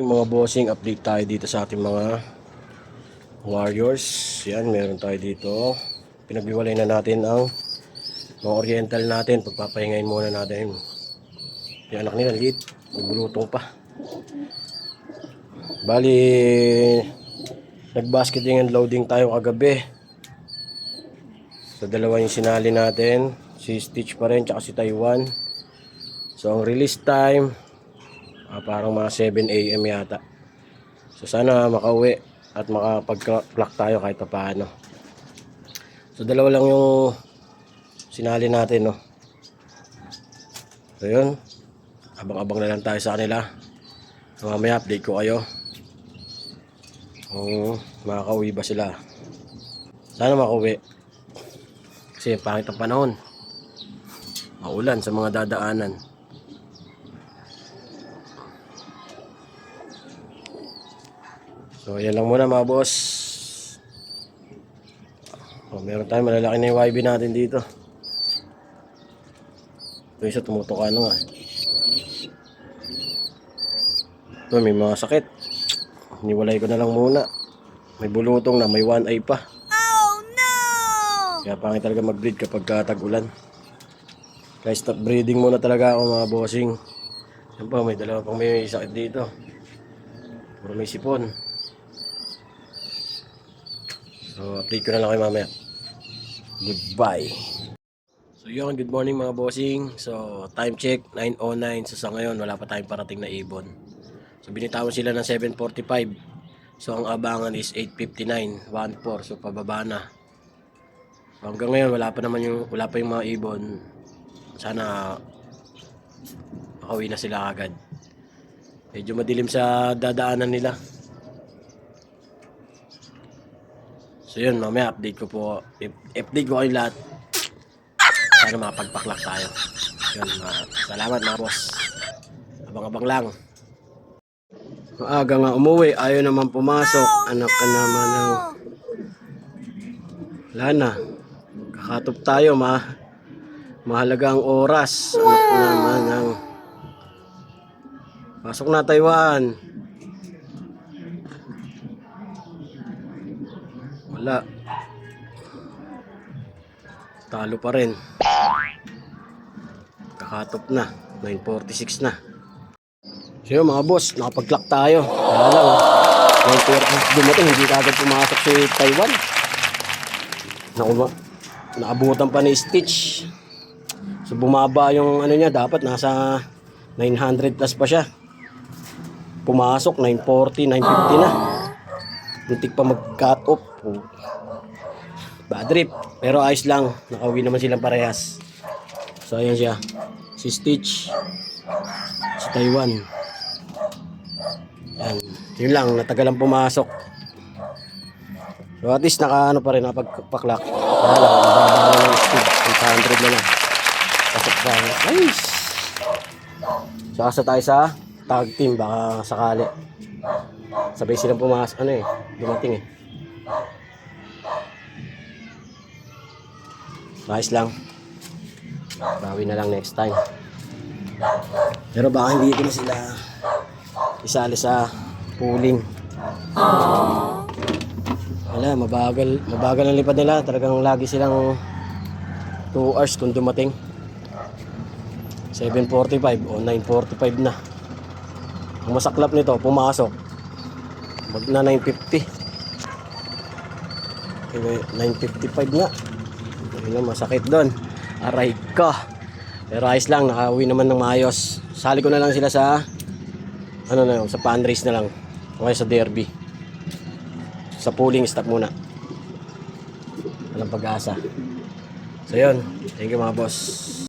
Yung mga bossing, update tayo dito sa ating mga warriors. Yan, meron tayo dito. Pinagbiwalay na natin ang mga oriental natin. Pagpapahingayin muna natin. Yung anak nila, liit. Nagbulutong pa. Bali, nag-basketing and loading tayo kagabi. So, dalawa yung sinali natin. Si Stitch pa rin, tsaka si Taiwan. So, ang release time, parang mga 7 AM yata. So sana makauwi at makapag-clock tayo kahit pa paano. So dalawa lang yung sinali natin, no. So yun, abang-abang na lang tayo sa kanila. So mamaya update ko kayo kung makakauwi ba sila. Sana makauwi kasi pangit ang panahon, maulan sa mga dadaanan. So yan lang muna mga boss. Meron tayong malalaki na yung YB natin dito. Ito isa tumutuka na nga. Ito may mga sakit. Niwalay ko na lang muna. May bulutong na, may one eye pa. Oh no! Kaya pangit talaga mag-breed kapag tag-ulan. Kaya stop breeding muna talaga ako mga bossing. Yan pa, may dalawa pang may sakit dito. Puro may sipon. So, update ko na lang kayo mamaya. Goodbye. So, yun. Good morning mga bossing. So, time check, 9:09. So, sa ngayon, wala pa tayong parating na ibon. So, binitawan sila ng 7:45. So, ang abangan is 8:59. 1:04. So, pababa na. So, hanggang ngayon, wala pa yung mga ibon. Sana makauwi na sila agad. Medyo madilim sa dadaanan nila. So yun, mamaya update ko po. Update ko kayo lahat. Sana mapagpaklak tayo. Yun, salamat mga boss. Abang-abang lang. Maaga nga umuwi, ayaw naman pumasok. Anak ka naman ng... Wala na. Kakatop tayo, mahalaga ang oras. Anak ka naman ng... Pasok na Taiwan. Wala. Talo pa rin. Kakatop na. 9:46 na. So yun mga boss, nakapag-clock tayo. Kaya lang, 9:40 dumating, hindi kagad pumasok si Taiwan. Naabutan pa ni Stitch. So bumaba yung ano niya, dapat nasa 900 plus pa siya. Pumasok, 9:40, 9:50 na. Muntik pa mag-cut off. Bad trip. Pero ayos lang. Nakauwi naman silang parehas. So ayan siya. Si Stitch. Si Taiwan. Yan. Yun lang. Natagalang pumasok. So at least naka pa rin. Napagpaklak. Kaya lang. Mababa na ng speed. 800 na lang. Pasok pa. Nice. So asa tayo sa tag team. Baka sakali. Sabay silang pumasok. Dumating eh. Ayos lang. Bawi na lang next time. Pero baka hindi ko na sila isali sa pooling. Wala, mabagal ang lipad nila. Talagang lagi silang 2 hours kung dumating. 7:45 o 9:45 na. Ang masaklap nito, pumasok mag na 9:50. 9:55 nga. Ayun, masakit doon. Aray ka. Pero ayos lang, nakauwi naman ng maayos. Sali ko na lang sila sa sa pan race na lang. O kaya sa derby. Sa pooling stop muna. Walang pag-asa. So yun, thank you mga boss.